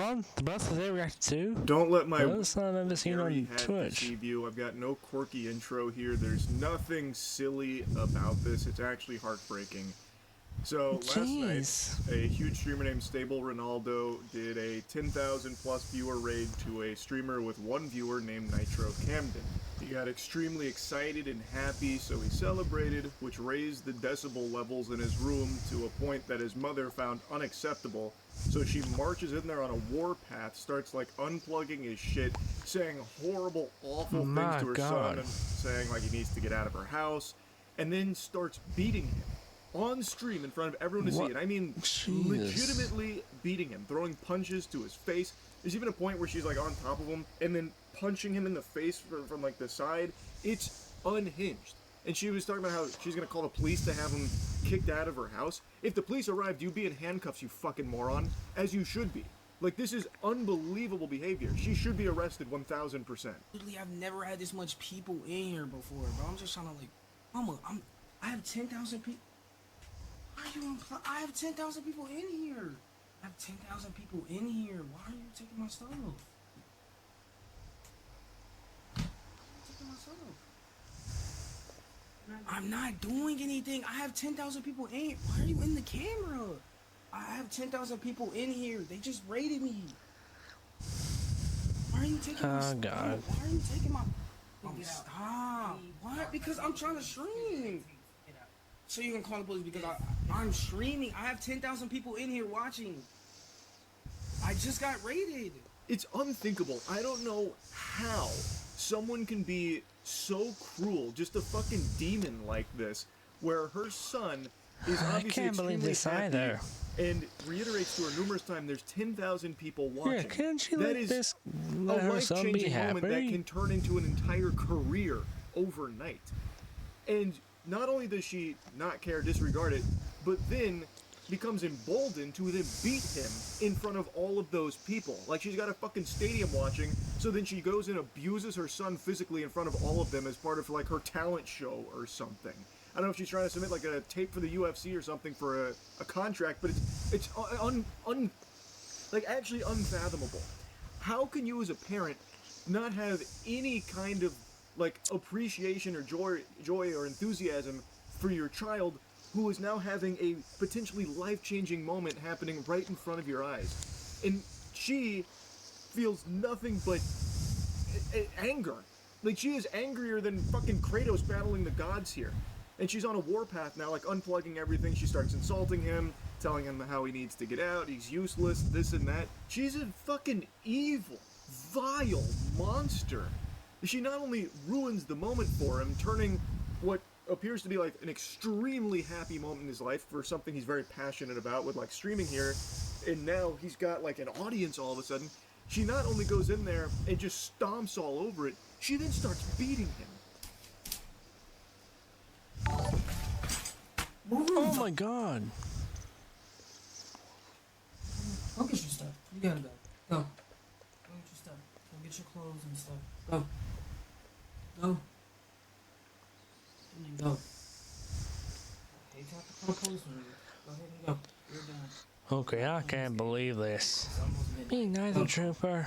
on? The both of they reacted too? Don't let my That's not I've ever seen on Twitch. deceive you. I've got no quirky intro here. There's nothing silly about this. It's actually heartbreaking. So last night, a huge streamer named Stable Ronaldo did a 10,000 plus viewer raid to a streamer with one viewer named Nitro Camden. He got extremely excited and happy, so he celebrated, which raised the decibel levels in his room to a point that his mother found unacceptable. So she marches in there on a warpath, starts like unplugging his shit, saying horrible, awful things to her son, and saying like he needs to get out of her house, and then starts beating him on stream in front of everyone to see. And I mean, legitimately beating him, throwing punches to his face. There's even a point where she's like on top of him and then punching him in the face from like the side. It's unhinged. And she was talking about how she's gonna call the police to have him kicked out of her house. If the police arrived, you'd be in handcuffs, you fucking moron. As you should be. Like, this is unbelievable behavior. She should be arrested 1,000%. Literally, I've never had this much people in here before, bro. I'm just trying to like, I have 10,000 people. I have 10,000 people in here. I have 10,000 people in here. Why are you taking my stuff? I'm not doing anything. I have 10,000 people in here. Why are you in the camera? I have 10,000 people in here. They just raided me. Why are you taking my stuff? God. Why are you taking my... Stop. Why? Because I'm trying to stream. So you can call the police because I'm streaming. I have 10,000 people in here watching. I just got raided. It's unthinkable. I don't know how someone can be so cruel, just a fucking demon like this, where her son is obviously I can't believe this either. And reiterates to her numerous times, there's 10,000 people watching. Yeah, can't she that let is this a let her son be life-changing moment that happy? can turn into an entire career overnight. And not only does she not care, disregard it, but then becomes emboldened to then beat him in front of all of those people. Like, she's got a fucking stadium watching, so then she goes and abuses her son physically in front of all of them as part of, like, her talent show or something. I don't know if she's trying to submit, like, a tape for the UFC or something for a contract, but it's actually unfathomable. How can you as a parent not have any kind of, like, appreciation or joy or enthusiasm for your child who is now having a potentially life-changing moment happening right in front of your eyes? And she feels nothing but anger. Like, she is angrier than fucking Kratos battling the gods here. And she's on a warpath now, like, unplugging everything. She starts insulting him, telling him how he needs to get out, he's useless, this and that. She's a fucking evil, vile monster. She not only ruins the moment for him, turning what appears to be like an extremely happy moment in his life for something he's very passionate about with like streaming here, and now he's got like an audience all of a sudden. She not only goes in there and just stomps all over it, she then starts beating him. Oh my god. Go get your stuff. You gotta go. Go. Go get your stuff. Go get your clothes and stuff. Go. Go. And then go. Hey, talk to the police when you go ahead and go. You're done. Okay, I can't believe this. Me neither, Trooper.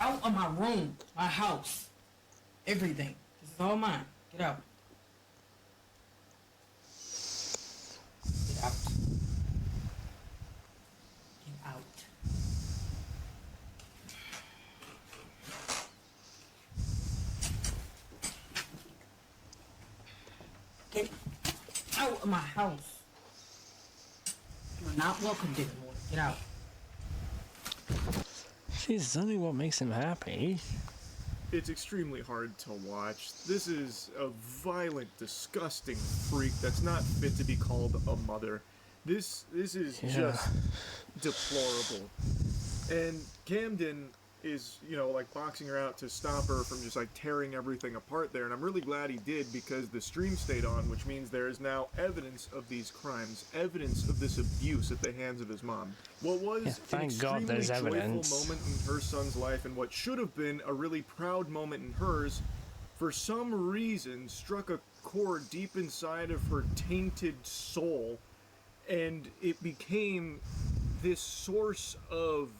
Out of my room, my house, everything. This is all mine. Get out. Get out. Get out. Get out of my house. You're not welcome anymore. Get out. Jesus, only what makes him happy. It's extremely hard to watch. This is a violent, disgusting freak that's not fit to be called a mother. This is just deplorable. And Camden is, you know, like boxing her out to stop her from just like tearing everything apart there, and I'm really glad he did because the stream stayed on, which means there is now evidence of these crimes, evidence of this abuse at the hands of his mom. What was an extremely joyful moment in her son's life and what should have been a really proud moment in hers, for some reason struck a chord deep inside of her tainted soul, and it became this source of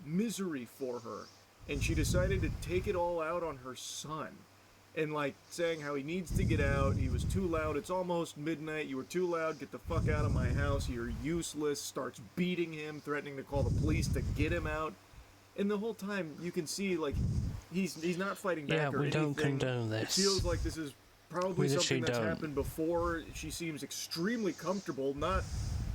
misery for her, and she decided to take it all out on her son. And like saying how he needs to get out, he was too loud, it's almost midnight, you were too loud, get the fuck out of my house, you're useless, starts beating him, threatening to call the police to get him out. And the whole time you can see like he's not fighting back or anything. Yeah, we don't condone this. It feels like this is probably something that's happened before. She seems extremely comfortable, not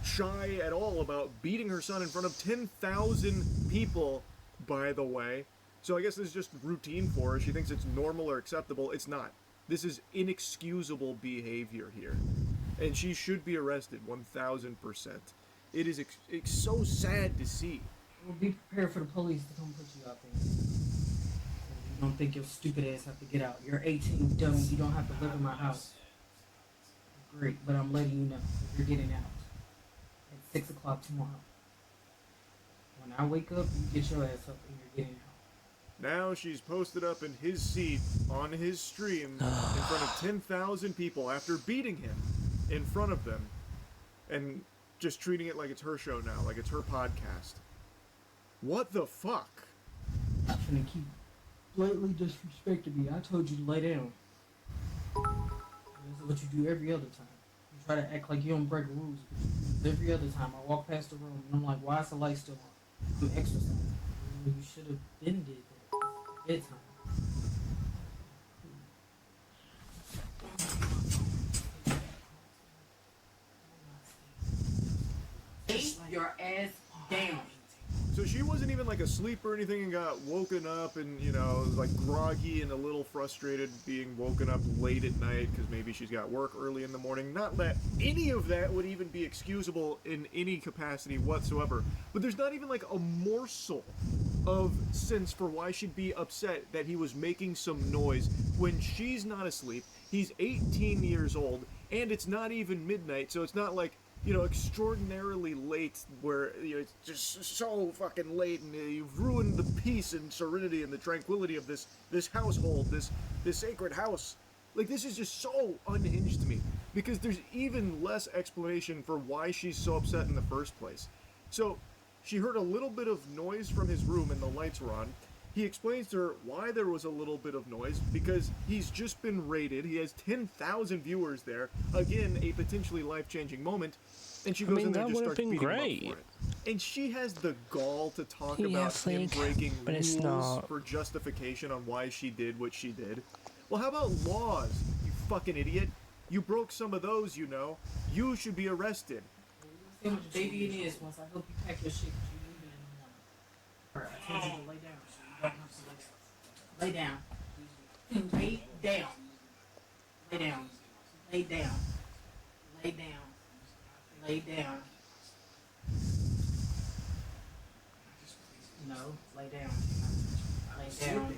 shy at all about beating her son in front of 10,000 people, by the way. So I guess this is just routine for her. She thinks it's normal or acceptable. It's not. This is inexcusable behavior here. And she should be arrested 1,000%. It is it's so sad to see. Well, be prepared for the police to come put you out there. You don't think your stupid ass have to get out. You're 18, dummy. You don't have to live in my house. Great, but I'm letting you know that you're getting out at 6 o'clock tomorrow. When I wake up, you get your ass up and you're getting out. Now she's posted up in his seat on his stream in front of 10,000 people after beating him in front of them and just treating it like it's her show now, like it's her podcast. What the fuck? I'm gonna keep blatantly disrespecting me. I told you to lay down. This is what you do every other time. You try to act like you don't break rules. Every other time I walk past the room and I'm like, why is the light still on? You exercise. You should have been did that. Bedtime. Lay your ass down. So she wasn't even like asleep or anything and got woken up and, you know, like groggy and a little frustrated being woken up late at night because maybe she's got work early in the morning. Not that any of that would even be excusable in any capacity whatsoever. But there's not even like a morsel of sense for why she'd be upset that he was making some noise when she's not asleep. He's 18 years old and it's not even midnight, so it's not like, you know, extraordinarily late where, you know, it's just so fucking late and you've ruined the peace and serenity and the tranquility of this household, this sacred house. Like, this is just so unhinged to me because there's even less explanation for why she's so upset in the first place. So she heard a little bit of noise from his room and the lights were on. He explains to her why there was a little bit of noise, because he's just been raided. He has 10,000 viewers there. Again, a potentially life-changing moment. And she goes in there and just starts beating him up for it. And she has the gall to talk about him breaking rules for justification on why she did what she did. Well, how about laws, you fucking idiot? You broke some of those, you know. You should be arrested. See how much baby it is once I help you pack your shit. Alright, I told you to lay down. Lay down. Lay down. Lay down. Lay down. Lay down. Lay down. No, lay down. Lay down.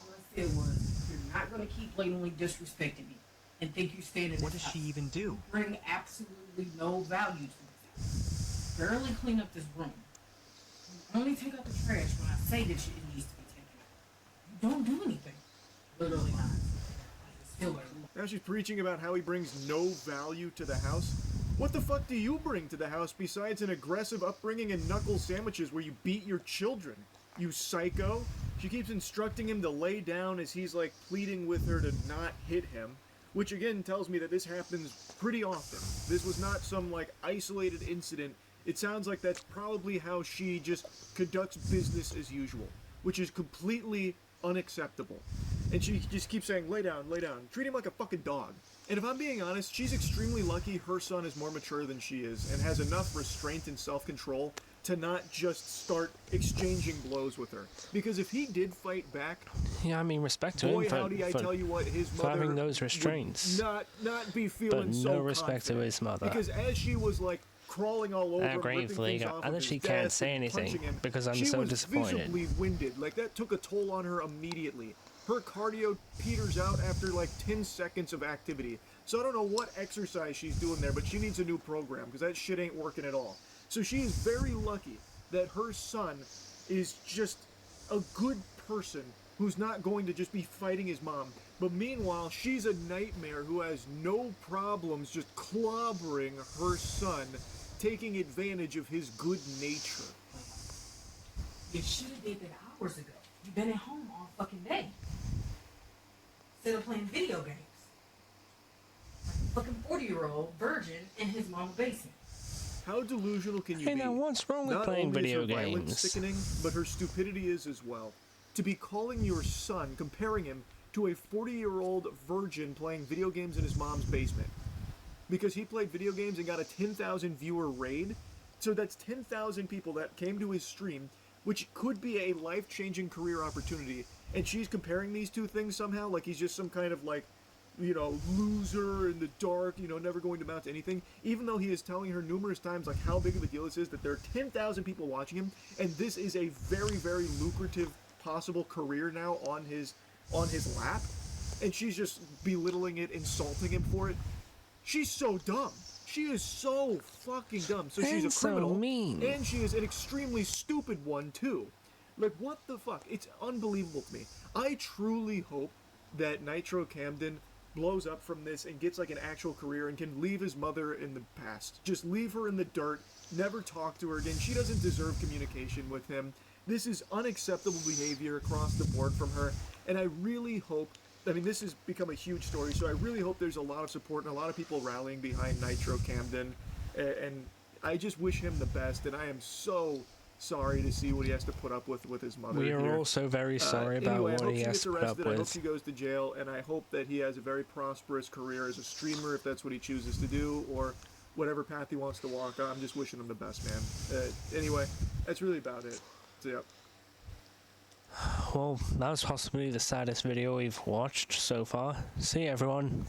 All I said was, you're not going to keep blatantly disrespecting me and think you stand in this house. What does she even do? Bring absolutely no value to this house. Barely clean up this room. You only take out the trash when I say that it needs to be taken out. You don't do anything. Literally not. Still better. Now she's preaching about how he brings no value to the house. What the fuck do you bring to the house besides an aggressive upbringing and knuckle sandwiches where you beat your children? You psycho? She keeps instructing him to lay down as he's like pleading with her to not hit him. Which again tells me that this happens pretty often. This was not some like isolated incident. It sounds like that's probably how she just conducts business as usual, which is completely unacceptable. And she just keeps saying, lay down, treat him like a fucking dog. And if I'm being honest, she's extremely lucky her son is more mature than she is and has enough restraint and self-control to not just start exchanging blows with her. Because if he did fight back, yeah, I mean, respect to boy, him howdy, I tell you what, his mother having those restraints, would not be feeling but so no respect to confident. his mother. Because as she was like crawling all over, gratefully, I literally can't say anything because I'm so disappointed. She was visibly winded. Like, that took a toll on her immediately. Her cardio peters out after like 10 seconds of activity. So I don't know what exercise she's doing there, but she needs a new program because that shit ain't working at all. So she is very lucky that her son is just a good person who's not going to just be fighting his mom. But meanwhile, she's a nightmare who has no problems just clobbering her son taking advantage of his good nature. You should have did that hours ago. You've been at home all fucking day. Instead of playing video games. Like a fucking 40-year-old virgin in his mom's basement. How delusional can you be? Hey, now what's wrong with Not playing only video is her violence games? sickening, but her stupidity is as well. To be calling your son, comparing him to a 40-year-old virgin playing video games in his mom's basement. Because he played video games and got a 10,000 viewer raid. So that's 10,000 people that came to his stream, which could be a life-changing career opportunity. And she's comparing these two things somehow, like he's just some kind of, like, you know, loser in the dark, you know, never going to amount to anything. Even though he is telling her numerous times, like, how big of a deal this is, that there are 10,000 people watching him, and this is a very, very lucrative possible career now on his lap, and she's just belittling it, insulting him for it. She's so dumb. She is so fucking dumb. So she's a criminal, so mean. and she is an extremely stupid one too. Like, what the fuck? It's unbelievable to me. I truly hope that Nitro Camden blows up from this and gets like an actual career and can leave his mother in the past. Just leave her in the dirt, never talk to her again. She doesn't deserve communication with him. This is unacceptable behavior across the board from her, and I really hope, I mean, this has become a huge story, so I really hope there's a lot of support and a lot of people rallying behind Nitro Camden, and I just wish him the best, and I am so sorry to see what he has to put up with his mother. We are here. also very sorry about anyway, what he has to put up I hope with. he goes to jail, and I hope that he has a very prosperous career as a streamer, if that's what he chooses to do, or whatever path he wants to walk. I'm just wishing him the best, man. Anyway, that's really about it. So, yeah. Well, that was possibly the saddest video we've watched so far. See you, everyone.